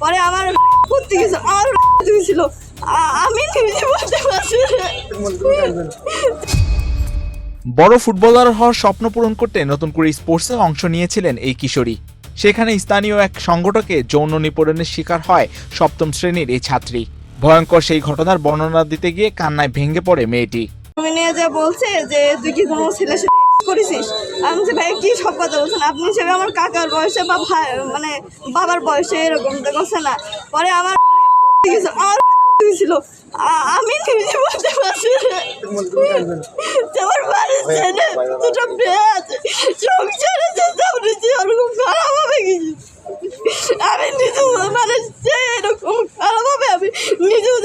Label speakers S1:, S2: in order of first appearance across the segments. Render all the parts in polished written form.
S1: পরে আমার করতে গেছে আমার ছিল আমি নিজে বলতে পারছি না।
S2: বড় ফুটবলার হওয়ার স্বপ্ন পূরণ করতে নতুন করে স্পোর্টসে অংশ নিয়েছিলেন এই কিশোরী। সেখানে স্থানীয় এক সংগঠকে যৌন নিপীড়নের শিকার হয় সপ্তম শ্রেণীর এই ছাত্রী। ভয়ঙ্কর সেই ঘটনার বর্ণনা দিতে গিয়ে কান্নায় ভেঙে পড়ে মেয়েটি।
S1: তুমি নিয়ে যা বলছে যে তুই কি কোনো ছেলের সাথে করেছিস, আমি বলছি ভাই কি সব কথা বলছেন আপনি, হিসেবে আমার কাকার বয়সে বা ভাই মানে বাবার বয়সে এরকম তো করছে না। পরে আমার ছিল আমি নিজে বলতে পারছি না। আমার বাড়ির ছেলে দুটো মেয়ে আছে, সংসারে ওরকম খারাপ হবে কিছু আমি নিজে মানে এরকম খারাপ হবে আমি নিজেও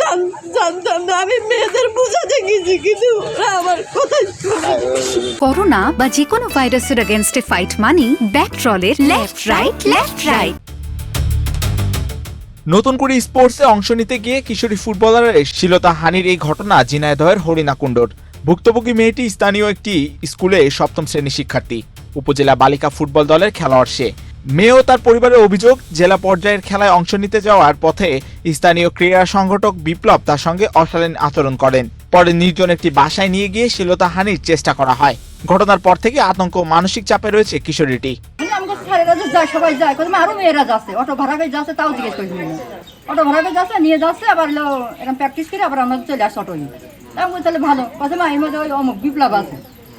S1: জানতাম না। আমি মেয়েদের বোঝাতে গেছি কিন্তু আমার কথা
S3: করোনা বা যে কোনো ভাইরাসের এগেইনস্টে ফাইট মানি ব্যাকট্রলের লেফট রাইট।
S2: নতুন করে স্পোর্টসে অংশ নিতে গিয়ে কিশোরী ফুটবলারের শ্লীলতা হানির এই ঘটনা ঝিনাইদহের হরিণাকুণ্ডর। ভুক্তভোগী মেয়েটি স্থানীয় একটি স্কুলে সপ্তম শ্রেণীর শিক্ষার্থী। উপজেলা বালিকা ফুটবল দলের খেলোয়াড় সে। মেয়ে ও তার পরিবারের অভিযোগ, জেলা পর্যায়ের খেলায় অংশ নিতে যাওয়ার পথে স্থানীয় ক্রীড়া সংগঠক বিপ্লব তার সঙ্গে অশালীন আচরণ করেন। পরে নির্জন একটি বাসায় নিয়ে গিয়ে শ্লীলতা হানির চেষ্টা করা হয়। ঘটনার পর থেকে আতঙ্ক ও মানসিক চাপে রয়েছে কিশোরীটি।
S4: সবাই যায় আরো মেয়েরা যাচ্ছে, অটো ভাড়া করে যাচ্ছে, তাও জিজ্ঞেস করি অটো ভাড়া করে যাচ্ছে, নিয়ে যাচ্ছে, আবার এরকম প্র্যাকটিস করে আবার আমরা চলে আসছি অটো নিয়ে। তাহলে ভালো কথা মা এর মধ্যে ওই অমুক বিপ্লব আছে,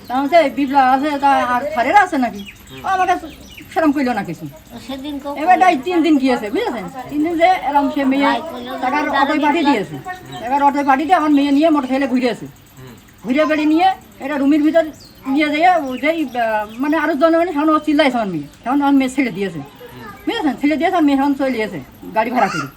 S4: তাহলে বিপ্লব আছে তা আর ছাড়েরা আছে নাকি, আমার কাছে সেরকম করলো না কিছু। এবার 3 দিন গিয়েছে বুঝেছেন, 3 দিন যে এরকম সে মেয়ে টাকার অটোয় পাঠিয়ে দিয়েছে। এবার অটোয় পাঠিয়ে দিয়ে আমার মেয়ে নিয়ে মোটর সাইকেলে ঘুরে বেড়ে নিয়ে এটা রুমের ভিতর নিয়ে যেয়ে যেই মানে আরো জনগণ সেখানে চিল্লাইছে আমার মেয়ে, সেখানে আমার মেয়ে ছেড়ে দিয়েছে বুঝেছেন, ছেড়ে দিয়েছে আর মেয়ে সেখানে চলে গিয়েছে গাড়ি ভাড়া করে।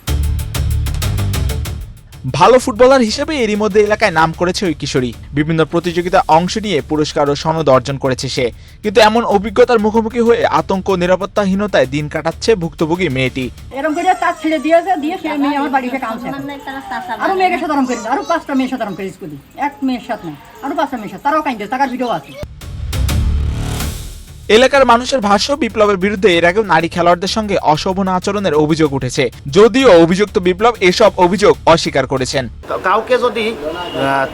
S2: ভালো ফুটবলার হিসেবে এরই মধ্যে এলাকায় নাম করেছে ওই কিশোরী। বিভিন্ন প্রতিযোগিতায় অংশ নিয়ে পুরস্কার ও সনদ অর্জন করেছে সে। কিন্তু এমন অভিজ্ঞতার মুখোমুখি হয়ে আতঙ্ক ও নিরাপত্তাহীনতায় দিন কাটাচ্ছে ভুক্তভোগী মেয়েটি।
S4: এরকম করে তার ছেড়ে দিয়েছে, দিয়ে সে মেয়ে আমার বাড়িতে কাঁদছে। আরো মেয়েকে সাধারণ করেছে, আরো 5টা মেয়ে সাধারণ করে স্কুলে, এক মেয়ের সাথে না আরো 5টা মেয়ের সাথে, তারাও কাঁদছে, টাকার ভিডিও আছে।
S2: এলাকার মানুষের ভাষ্য, বিপ্লবের বিরুদ্ধে এর আগেও নারী খেলোয়াড়দের সঙ্গে অশোভন আচরণের অভিযোগ উঠেছে, যদিও অভিযুক্ত বিপ্লব এসব অভিযোগ অস্বীকার করেছেন।
S5: কাউকে যদি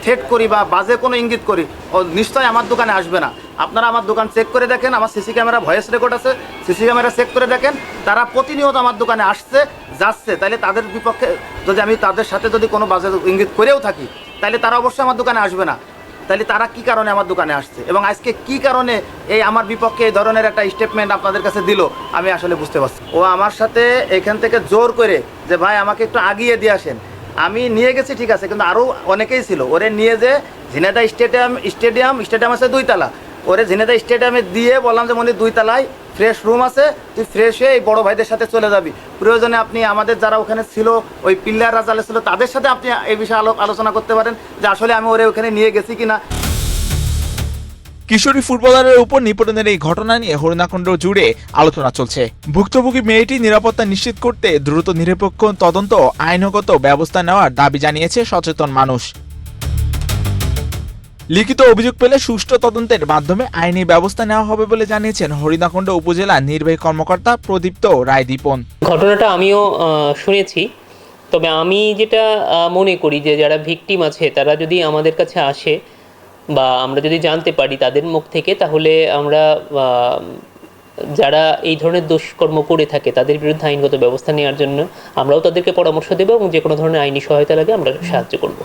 S5: থ্রেট করি বা বাজে কোনো ইঙ্গিত করি, ও নিশ্চয়ই আমার দোকানে আসবে না। আপনারা আমার দোকান চেক করে দেখেন, আমার সিসি ক্যামেরা ভয়েস রেকর্ড আছে, সিসি ক্যামেরা চেক করে দেখেন। তারা প্রতিনিয়ত আমার দোকানে আসছে যাচ্ছে, তাইলে তাদের বিপক্ষে যদি আমি তাদের সাথে যদি কোনো বাজে ইঙ্গিত করেও থাকি, তাহলে তারা অবশ্যই আমার দোকানে আসবে না। তাহলে তারা কি কারণে আমার দোকানে আসছে এবং আজকে কি কারণে এই আমার বিপক্ষে এই ধরনের একটা স্টেটমেন্ট আপনাদের কাছে দিল, আমি আসলে বুঝতে পারছি। ও আমার সাথে এখান থেকে জোর করে যে ভাই আমাকে একটু আগিয়ে দিয়ে আসেন, আমি নিয়ে গেছি ঠিক আছে, কিন্তু আরও অনেকেই ছিল। ওরে নিয়ে যে ঝিনাইদহ স্টেডিয়াম আছে 2 তলা, ওরে ঝিনাইদহ স্টেডিয়ামে দিয়ে বললাম যে মনে 2 তলায় ফ্রেশ রুম আছে, তুই ফ্রেশ হয়ে এই বড় ভাইদের সাথে চলে যাবি, প্রয়োজনে আপনি আমাদের যারা ওখানে ছিল ওই পিল্লাররা যারা ছিল তাদের সাথে আপনি এই বিষয়ে আলোচনা করতে পারেন যে আসলে আমি ওরে ওখানে নিয়ে গেছি কিনা।
S2: কিশোরী ফুটবলারের উপর নিপীড়নের এই ঘটনা নিয়ে হরিণাকুণ্ড জুড়ে আলোচনা চলছে। ভুক্তভোগী মেয়েটি নিরাপত্তা নিশ্চিত করতে দ্রুত নিরপেক্ষ তদন্ত ও আইনগত ব্যবস্থা নেওয়ার দাবি জানিয়েছে সচেতন মানুষ। লিখিত অভিযোগ পেলে সুষ্ঠু তদন্তের মাধ্যমে আইনি ব্যবস্থা নেওয়া হবে বলে জানিয়েছেন হরিণাকুণ্ড উপজেলা নির্বাহী কর্মকর্তা প্রদীপ্ত রায়দীপন।
S6: ঘটনাটা আমিও শুনেছি, তবে আমি যেটা মনে করি যে যারা ভিকটিম আছে তারা যদি আমাদের কাছে আসে বা আমরা যদি জানতে পারি তাদের মুখ থেকে, তাহলে আমরা যারা এই ধরনের দুষ্কর্ম করে থাকে তাদের বিরুদ্ধে আইনগত ব্যবস্থা নেওয়ার জন্য আমরাও তাদেরকে পরামর্শ দেবো এবং যে কোনো ধরনের আইনি সহায়তা লাগে আমরা সাহায্য করব।